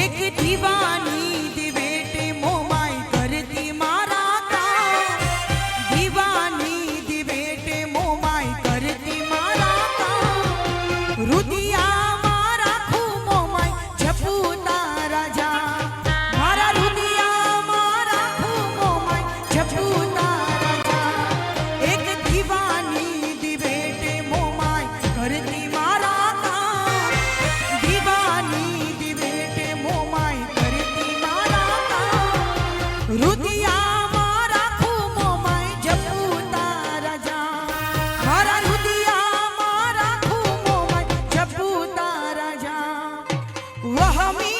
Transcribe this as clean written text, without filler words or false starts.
एक दीवानी दिवेटे मोमाई करती मारा काम दीवानी दिवेटे मोमाई करती मारा काम रुदिया मारा खू मोमाई झपू तारा जा मारा रुदिया मारा खू मोमाई झपू तारा जा एक दीवानी दिवेटे मोमाई करती मारा काम दीवानी दिवेटे मोमाई करती मारा काम रुदिया मारा खू मोमाई झपू तारा जा मारा रुदिया मारा खू मोमाई झपू तारा जा वह मी